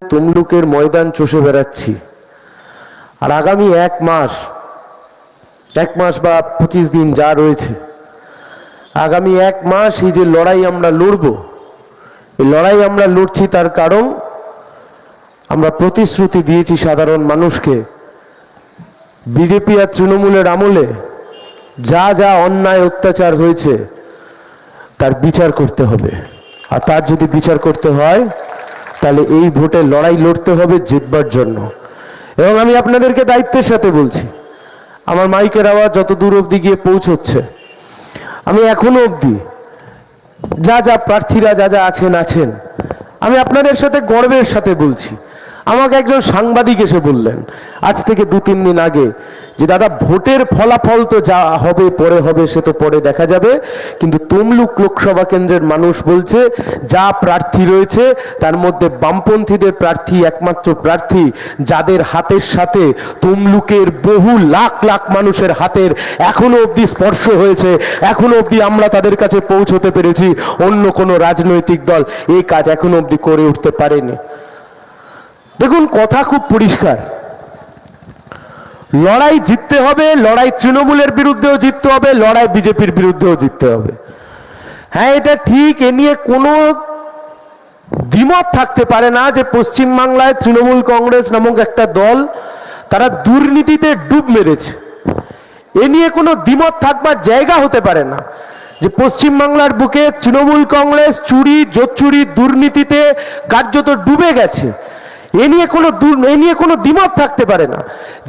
তমলুকের ময়দান চষে বেড়াচ্ছি। আর আগামী এক মাস বা 25 দিন যা রয়েছে, আগামী এক মাস এই যে লড়াই আমরা লড়ব, এই লড়াই আমরা লড়ছি তার কারণ আমরা প্রতিশ্রুতি দিয়েছি সাধারণ মানুষকে, বিজেপি আর তৃণমূলের আমলে যা যা অন্যায় অত্যাচার হয়েছে তার বিচার করতে হবে। আর তার যদি বিচার করতে হয় তাহলে এই ভোটে লড়াই লড়তে হবে জিতবার জন্য। এবং আমি আপনাদেরকে দায়িত্বের সাথে বলছি, আমার মাইকের আওয়াজ যত দূর অবধি গিয়ে পৌঁছচ্ছে, আমি এখনো অবধি যা যা প্রার্থীরা যা যা আছেন আমি আপনাদের সাথে গর্বের সাথে বলছি। আমাকে একজন সাংবাদিক এসে বললেন আজ থেকে 2-3 দিন আগে যে দাদা ভোটের ফলাফল তো যা হবে পরে হবে, সে তো পরে দেখা যাবে, কিন্তু তমলুক লোকসভা কেন্দ্রের মানুষ বলছে যা প্রার্থী রয়েছে তার মধ্যে বামপন্থীদের প্রার্থী একমাত্র প্রার্থী যাদের হাতের সাথে তমলুকের বহু লাখ লাখ মানুষের হাতের এখনো অবধি স্পর্শ হয়েছে, এখনো অবধি আমরা তাদের কাছে পৌঁছতে পেরেছি। অন্য কোনো রাজনৈতিক দল এই কাজ এখনো অবধি করে উঠতে পারেনি। দেখুন, কথা খুব পরিষ্কার, লড়াই জিততে হবে, লড়াই তৃণমূলের বিরুদ্ধেও জিততে হবে, লড়াই বিজেপির বিরুদ্ধেও জিততে হবে। হ্যাঁ, এটা ঠিক, এ নিয়ে কোনো দ্বিমত থাকতে পারে না যে পশ্চিমবাংলায় তৃণমূল কংগ্রেস নামক একটা দল তারা দুর্নীতিতে ডুব মেরেছে। এ নিয়ে কোনো দ্বিমত থাকবার জায়গা হতে পারে না যে পশ্চিমবাংলার বুকে তৃণমূল কংগ্রেস চুরি জোচ্চুরি দুর্নীতিতে কার্যত ডুবে গেছে। এ নিয়ে কোনো দ্বিমত থাকতে পারে না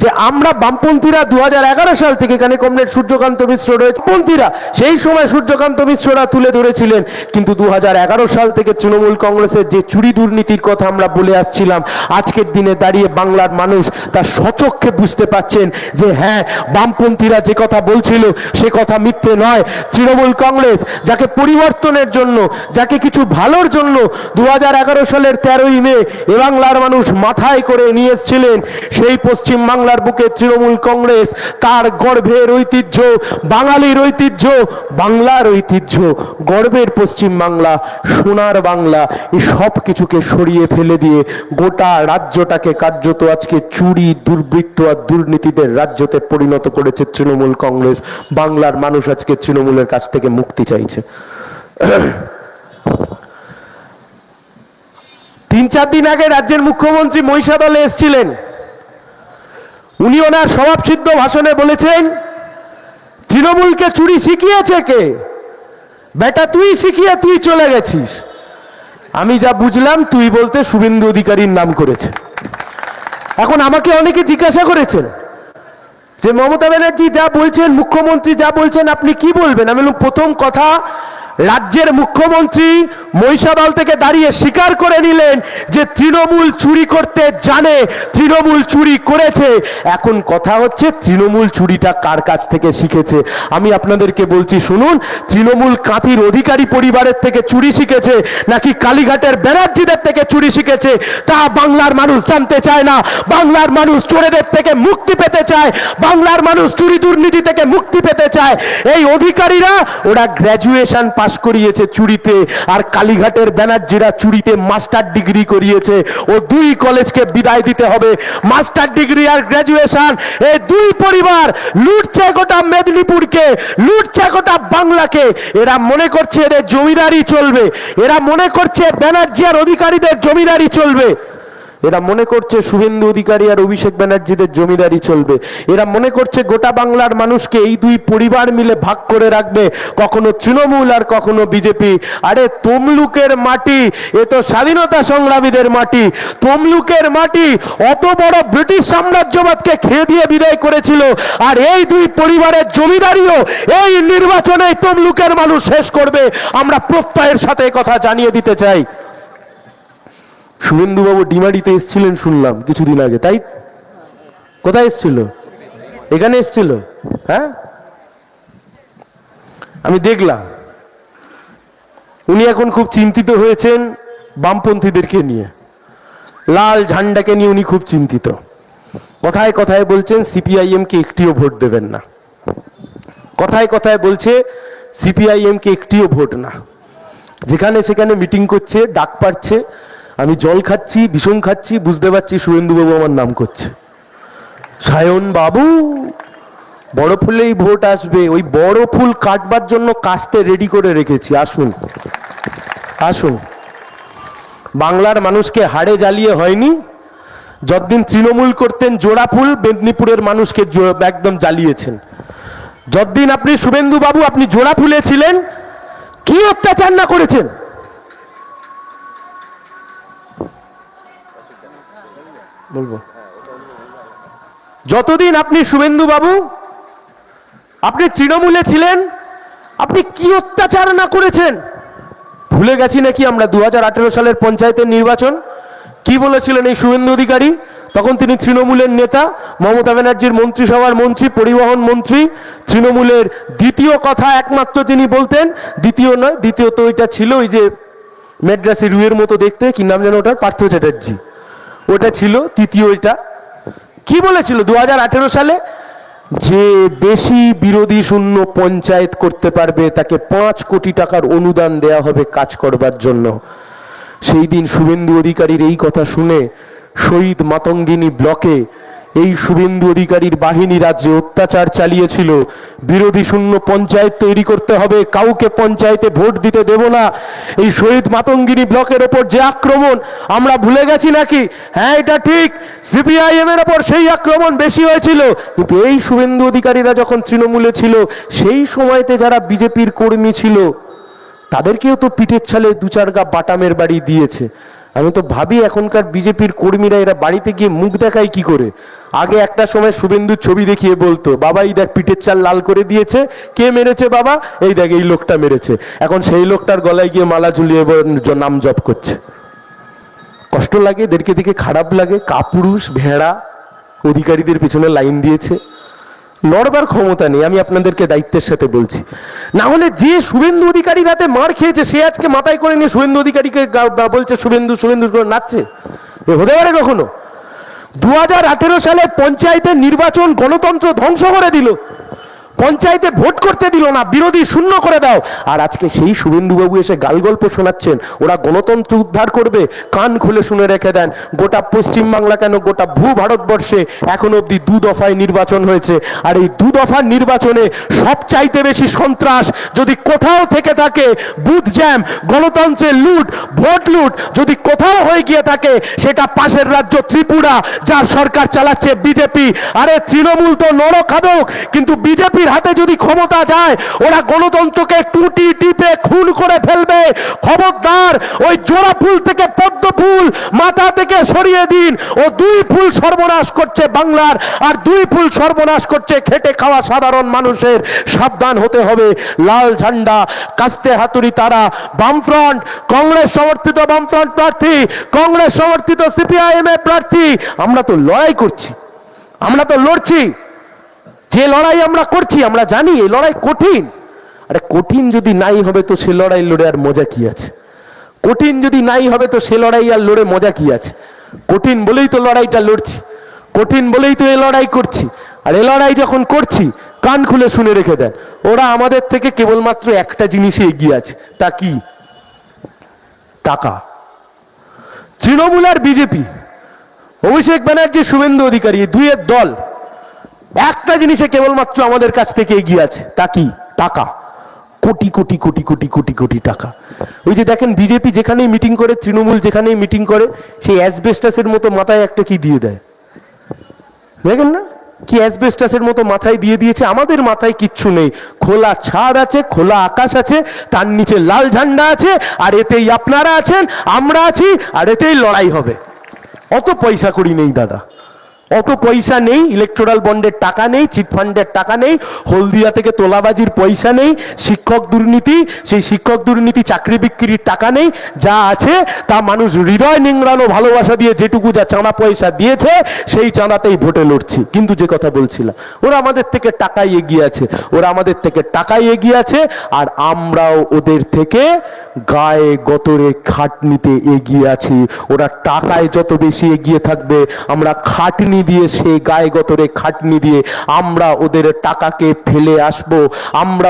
যে আমরা বামপন্থীরা 2011 সাল থেকে, এখানে কমরেড সূর্যকান্ত মিশ্র রয়েছে, বামপন্থীরা সেই সময় সূর্যকান্ত মিশ্ররা তুলে ধরেছিলেন, কিন্তু 2011 সাল থেকে তৃণমূল কংগ্রেসের যে চুরি দুর্নীতির কথা আমরা বলে আসছিলাম, আজকের দিনে দাঁড়িয়ে বাংলার মানুষ তার স্বচক্ষে বুঝতে পাচ্ছেন যে হ্যাঁ, বামপন্থীরা যে কথা বলছিল সে কথা মিথ্যে নয়। তৃণমূল কংগ্রেস যাকে পরিবর্তনের জন্য, যাকে কিছু ভালোর জন্য 2011 সালের 13ই মে এ বাংলার মানুষ মাথায় করে নিয়ে এসেছিলেন, সেই পশ্চিম বাংলার বুকে তৃণমূল কংগ্রেস তার গর্বের ঐতিহ্য, বাঙালির ঐতিহ্য, বাংলার ঐতিহ্য, গর্বের পশ্চিম বাংলা, সোনার বাংলা, এই সব কিছুকে সরিয়ে ফেলে দিয়ে গোটা রাজ্যটাকে কার্যত আজকে চুরি দুর্বৃত্ত আর দুর্নীতিদের রাজ্যতে পরিণত করেছে তৃণমূল কংগ্রেস। বাংলার মানুষ আজকে তৃণমূলের কাছ থেকে মুক্তি চাইছে। 3-4 দিন আগে রাজ্যের মুখ্যমন্ত্রী মহিষাদলে এসেছিলেন। উনি ওনার স্বভাবসিদ্ধ ভাষণে বলেছেন তৃণমূলকে চুরি শিখিয়েছে কে? বেটা তুই শিখিয়ে তুই চলে গেছিস। আমি যা বুঝলাম তুই বলতে শুভেন্দু অধিকারীর নাম করেছে। এখন আমাকে অনেকে জিজ্ঞাসা করেছেন যে মমতা ব্যানার্জি যা বলছেন, মুখ্যমন্ত্রী যা বলছেন, আপনি কি বলবেন? আমি বললাম, প্রথম কথা, রাজ্যের মুখ্যমন্ত্রী মহিষাদল থেকে দাঁড়িয়ে স্বীকার করে নিলেন যে তৃণমূল চুরি করতে জানে, তৃণমূল চুরি করেছে। এখন কথা হচ্ছে তৃণমূল চুরিটা কার কাছ থেকে শিখেছে। আমি আপনাদেরকে বলছি, শুনুন, তৃণমূল কাঁথির অধিকারী পরিবারের থেকে চুরি শিখেছে নাকি কালীঘাটের ব্যানার্জিদের থেকে চুরি শিখেছে তা বাংলার মানুষ জানতে চায় না। বাংলার মানুষ চোরেদের থেকে মুক্তি পেতে চায়, বাংলার মানুষ চুরি দুর্নীতি থেকে মুক্তি পেতে চায়। এই অধিকারীরা ওরা গ্র্যাজুয়েশন পাস করিয়েছে চুরিতে, আর কালীঘাটের ব্যানার্জিরা চুরিতে মাস্টার ডিগ্রি করিয়েছে। ও দুই কলেজকে বিদায় দিতে হবে। মাস্টার ডিগ্রি আর গ্র্যাজুয়েশন, এই দুই পরিবার লুটছে গোটা মেদিনীপুরকে, লুটছে গোটা বাংলাকে। এরা মনে করছে এদের জমিদারি চলবে, এরা মনে করছে ব্যানার্জি আর অধিকারীদের জমিদারি চলবে, এরা মনে করছে শুভেন্দু অধিকারী আর অভিষেক ব্যানার্জিদের জমিদারি চলবে, এরা মনে করছে গোটা বাংলার মানুষকে এই দুই পরিবার মিলে ভাগ করে রাখবে, কখনো তৃণমূল আর কখনো বিজেপি। আরে তমলুকের মাটি এ তো স্বাধীনতা সংগ্রামীদের মাটি। তমলুকের মাটি অত বড় ব্রিটিশ সাম্রাজ্যবাদকে খেয়ে দিয়ে বিদায় করেছিল, আর এই দুই পরিবারের জমিদারিও এই নির্বাচনে তমলুকের মানুষ শেষ করবে। আমরা প্রত্যয়ের সাথে কথা জানিয়ে দিতে চাই। শুভেন্দুবাবু ডিমাডিতে এসেছিলেন শুনলাম কিছুদিন আগে, তাই? কোথায় এসেছিল? এখানে এসেছিল। হ্যাঁ, আমি দেখলাম উনি এখন খুব চিন্তিত হয়েছেন বামপন্থীদেরকে নিয়ে, লাল ঝান্ডাকে নিয়ে উনি খুব চিন্তিত। কথায় কথায় বলছেন সিপিআইএম কে একটিও ভোট দেবেন না, কথায় কথায় বলছে সিপিআইএম কে একটিও ভোট না। যেখানে সেখানে মিটিং করছে, ডাক পাচ্ছে, আমি জল খাচ্ছি, বিষম খাচ্ছি, বুঝতে পারছি শুভেন্দুবাবু আমার নাম করছে। সায়ন বাবু, বড় ফুলেই ভোট আসবে, ওই বড় ফুল কাটবার জন্য কাস্তে রেডি করে রেখেছি। আসুন আসুন, বাংলার মানুষকে হাড়ে জ্বালিয়ে হয়নি। যতদিন তৃণমূল করতেন জোড়া ফুল মেদিনীপুরের মানুষকে একদম জ্বালিয়েছেন। যতদিন আপনি শুভেন্দু বাবু আপনি জোড়া ফুলে ছিলেন, কি অত্যাচার না করেছেন। বলবো, যতদিন আপনি শুভেন্দু বাবু আপনি তৃণমূলে ছিলেন, আপনি কি অত্যাচার না করেছেন। ভুলে গেছি নাকি আমরা 2018 সালের পঞ্চায়েতের নির্বাচন? কি বলেছিলেন এই শুভেন্দু অধিকারী? তখন তিনি তৃণমূলের নেতা, মমতা ব্যানার্জির মন্ত্রিসভার মন্ত্রী, পরিবহন মন্ত্রী, তৃণমূলের দ্বিতীয় কথা একমাত্র তিনি বলতেন। দ্বিতীয় নয়, দ্বিতীয় তো ওইটা ছিল ওই যে মেড্রাসি রুয়ের মতো দেখতে, কি নাম যেন ওটার, পার্থ চ্যাটার্জি, ওটা ছিল তৃতীয়। এটা কি বলেছিল 2018 সালে? যে বেশি বিরোধী শূন্য পঞ্চায়েত করতে পারবে তাকে 5 কোটি টাকার অনুদান দেয়া হবে কাজ করবার জন্য। সেই দিন শুভেন্দু অধিকারীর এই কথা শুনে শহীদ মাতঙ্গিনী ব্লকে এই শুভেন্দু অধিকারীর বাহিনী রাজ্যে অত্যাচার চালিয়েছিল। বিরোধী শূন্য পঞ্চায়েত তৈরি করতে হবে, কাউকে পঞ্চায়েতে ভোট দিতে দেব না। এই শহীদ মাতঙ্গিনী ব্লকের ওপর যে আক্রমণ, আমরা ভুলে গেছি নাকি? হ্যাঁ, এটা ঠিক, সিপিআইএম এর ওপর সেই আক্রমণ বেশি হয়েছিল, কিন্তু এই শুভেন্দু অধিকারীরা যখন তৃণমূলে ছিল সেই সময়তে যারা বিজেপির কর্মী ছিল তাদেরকেও তো পিঠের ছালে 2-4 গা বাটামের বাড়ি দিয়েছে। আমি তো ভাবি এখনকার বিজেপির কর্মীরা এরা বাড়িতে গিয়ে মুখ দেখায় কি করে। আগে একটা সময় শুভেন্দুর ছবি দেখিয়ে বলতো, বাবা এই দেখ পিঠের চাল লাল করে দিয়েছে, কে মেরেছে বাবা, এই দেখ এই লোকটা মেরেছে। এখন সেই লোকটার গলায় গিয়ে মালা ঝুলিয়ে নাম জপ করছে। কষ্ট লাগে, এদেরকে দেখে খারাপ লাগে। কাপুরুষ ভেড়া অধিকারীদের পিছনে লাইন দিয়েছে, লড়বার ক্ষমতা নেই। আমি আপনাদেরকে দায়িত্বের সাথে বলছি, না হলে যে শুভেন্দু অধিকারীর হাতে মার খেয়েছে সে আজকে মাথায় করে নিয়ে শুভেন্দু অধিকারীকে বলছে শুভেন্দু শুভেন্দু করে নাচছে, এ হতে পারে কখনো? 2018 সালে পঞ্চায়েতের নির্বাচন গণতন্ত্র ধ্বংস করে দিল, পঞ্চায়েতে ভোট করতে দিল না, বিরোধী শূন্য করে দাও। আর আজকে সেই শুভেন্দুবাবু এসে গাল গল্প শোনাচ্ছেন ওরা গণতন্ত্র উদ্ধার করবে। কান খুলে শুনে রেখে দেন, গোটা পশ্চিমবাংলা কেন গোটা ভূ ভারতবর্ষে এখন অব্দি 2 দফায় নির্বাচন হয়েছে। আর এই 2 দফার নির্বাচনে সবচাইতে বেশি সন্ত্রাস যদি কোথাও থেকে থাকে, বুথ জ্যাম, গণতন্ত্রের লুট, ভোট লুট যদি কোথাও হয়ে গিয়ে থাকে, সেটা পাশের রাজ্য ত্রিপুরা, যার সরকার চালাচ্ছে বিজেপি। আরে তৃণমূল তো নরখাদক, কিন্তু বিজেপি হাতে যদি ক্ষমতা যায় ওরা গণতন্ত্রকে টুটি টিপে খুন করে ফেলবে। খবরদার, ওই জোড়া ফুল থেকে পদ্ম ফুল মাথা থেকে সরিয়ে দিন। ও 2 ফুল সর্বনাশ করছে বাংলার, আর 2 ফুল সর্বনাশ করছে খেটে খাওয়া সাধারণ মানুষের। সাবধান হতে হবে। লাল ঝান্ডা, কাস্তে হাতুড়ি তারা, বামফ্রন্ট, কংগ্রেস সমর্থিত বামফ্রন্ট প্রার্থী, কংগ্রেস সমর্থিত সিপিআইএম এর প্রার্থী, আমরা তো লড়াই করছি, আমরা তো লড়ছি। যে লড়াই আমরা করছি আমরা জানি এই লড়াই কঠিন। আরে কঠিন যদি নাই হবে তো সে লড়াই লড়ে আর মজা কি আছে? কঠিন যদি নাই হবে তো সে লড়াই আর লড়ে মজা কি আছে? কঠিন বলেই তো লড়াইটা লড়ছি, কঠিন বলেই তো এই লড়াই করছি। আর এই লড়াই যখন করছি কান খুলে শুনে রেখে দেন, ওরা আমাদের থেকে কেবলমাত্র একটা জিনিসে এগিয়ে আছে, তা কি? টাকা। তৃণমূল আর বিজেপি, অভিষেক ব্যানার্জি, শুভেন্দু অধিকারী, এই 2 এর দল একটা জিনিসে কেবলমাত্র আমাদের কাছ থেকে এগিয়ে আছে, তা কি? টাকা। কোটি কোটি কোটি কোটি কোটি কোটি টাকা। ওই যে দেখেন বিজেপি যেখানেই মিটিং করে, তৃণমূল যেখানেই মিটিং করে, সেই অ্যাসবেস্টাসের মতো মাথায় একটা কি দিয়ে দেয়, দেখেন না? কি অ্যাসবেস্টাসের মতো মাথায় দিয়ে দিয়েছে। আমাদের মাথায় কিচ্ছু নেই, খোলা ছাদ আছে, খোলা আকাশ আছে, তার নিচে লাল ঝান্ডা আছে, আর এতেই আপনারা আছেন, আমরা আছি, আর এতেই লড়াই হবে। অত পয়সা করি নেই দাদা, অত পয়সা নেই। ইলেকট্রাল বন্ডের টাকা নেই, চিটফান্ডের টাকা নেই, হলদিয়া থেকে তোলাবাজির পয়সা নেই, শিক্ষক দুর্নীতি, সেই শিক্ষক দুর্নীতি চাকরি বিক্রির টাকা নেই। যা আছে তা মানুষ হৃদয় নিংড়ানো ভালোবাসা দিয়ে যেটুকু যা চাঁদা পয়সা দিয়েছে সেই চাঁদাতেই ভোটে লড়ছি। কিন্তু যে কথা বলছিলাম, ওরা আমাদের থেকে টাকায় এগিয়ে আছে, ওরা আমাদের থেকে টাকায় এগিয়ে আছে, আর আমরাও ওদের থেকে গায়ে গতরে খাটনিতে এগিয়ে আছি। ওরা টাকায় যত বেশি এগিয়ে থাকবে, আমরা খাটনি দিয়ে, সেই গায়ে গতরে খাটনি দিয়ে আমরা ওদের টাকাকে ফেলে আসবো। আমরা